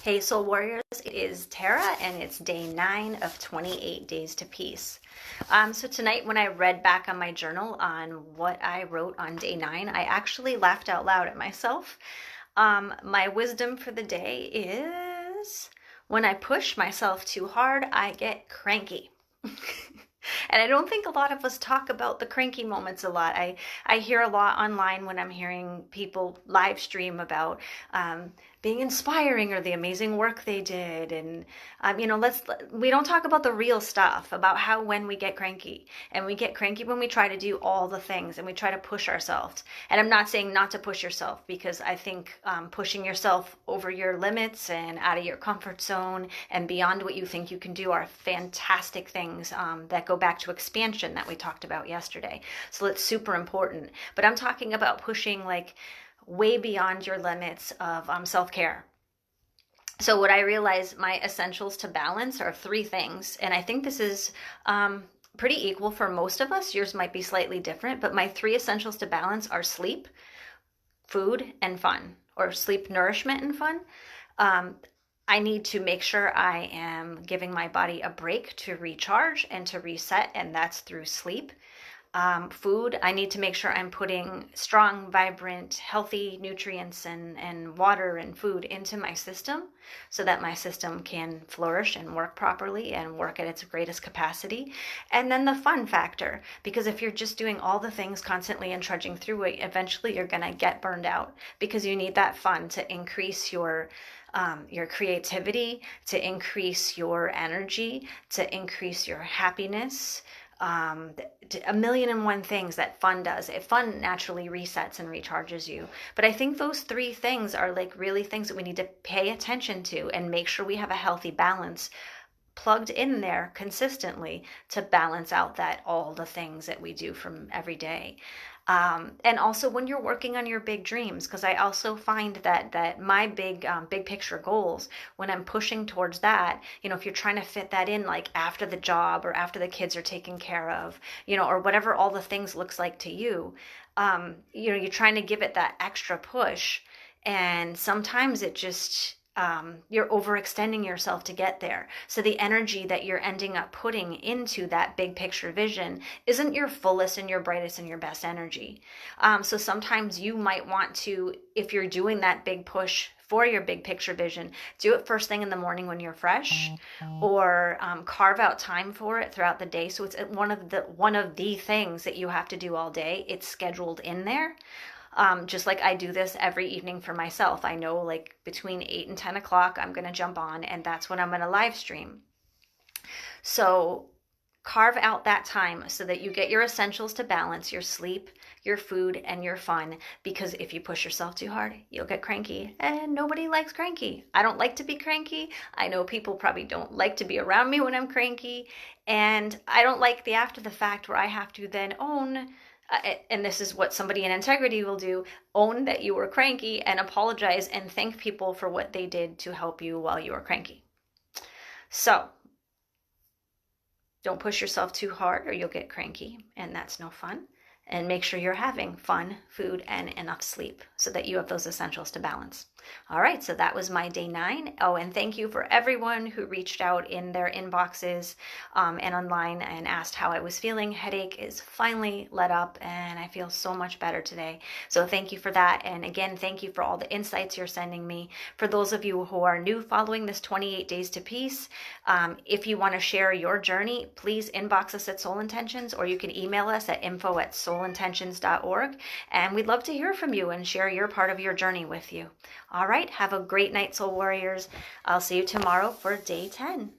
Hey Soul Warriors, it is Tara and it's day 9 of 28 Days to Peace. So tonight when I read back on my journal on what I wrote on day 9, I actually laughed out loud at myself. My wisdom for the day is when I push myself too hard, I get cranky. And I don't think a lot of us talk about the cranky moments a lot. I hear a lot online when I'm hearing people live stream about being inspiring or the amazing work they did. And, we don't talk about the real stuff about how when we get cranky. And we get cranky when we try to do all the things and we try to push ourselves. And I'm not saying not to push yourself, because I think pushing yourself over your limits and out of your comfort zone and beyond what you think you can do are fantastic things that go back to expansion that we talked about yesterday. So it's super important. But I'm talking about pushing like way beyond your limits of self-care. So what I realize, my essentials to balance are 3 things. And I think this is pretty equal for most of us. Yours might be slightly different, but my 3 essentials to balance are sleep, food, and fun, or sleep, nourishment, and fun. I need to make sure I am giving my body a break to recharge and to reset, and that's through sleep. Food, I need to make sure I'm putting strong, vibrant, healthy nutrients and water and food into my system so that my system can flourish and work properly and work at its greatest capacity. And then the fun factor, because if you're just doing all the things constantly and trudging through it, eventually you're going to get burned out, because you need that fun to increase your creativity, to increase your energy, to increase your happiness. A million and one things that fun does. Fun naturally resets and recharges you. But I think those 3 things are like really things that we need to pay attention to and make sure we have a healthy balance plugged in there consistently to balance out that all the things that we do from every day. And also when you're working on your big dreams, because I also find that my big picture goals, when I'm pushing towards that, if you're trying to fit that in like after the job or after the kids are taken care of, or whatever all the things looks like to you, you're trying to give it that extra push, and sometimes it just you're overextending yourself to get there. So the energy that you're ending up putting into that big picture vision isn't your fullest and your brightest and your best energy. So sometimes you might want to, if you're doing that big push for your big picture vision, do it first thing in the morning when you're fresh, or carve out time for it throughout the day. So it's one of the things that you have to do all day. It's scheduled in there. Just like I do this every evening for myself. I know like between 8 and 10 o'clock, I'm going to jump on, and that's when I'm going to live stream. So carve out that time so that you get your essentials to balance your sleep, your food, and your fun. Because if you push yourself too hard, you'll get cranky, and nobody likes cranky. I don't like to be cranky. I know people probably don't like to be around me when I'm cranky. And I don't like the after the fact where I have to then own, and this is what somebody in integrity will do, own that you were cranky and apologize and thank people for what they did to help you while you were cranky. So don't push yourself too hard or you'll get cranky, and that's no fun. And make sure you're having fun, food, and enough sleep so that you have those essentials to balance. All right, so that was my day 9. Oh, and thank you for everyone who reached out in their inboxes and online and asked how I was feeling. Headache is finally let up, and I feel so much better today. So thank you for that. And again, thank you for all the insights you're sending me. For those of you who are new following this 28 Days to Peace, if you want to share your journey, please inbox us at Soul Intentions, or you can email us at info@soulintentions.org. And we'd love to hear from you and share your part of your journey with you. All right, have a great night, Soul Warriors. I'll see you tomorrow for day 10.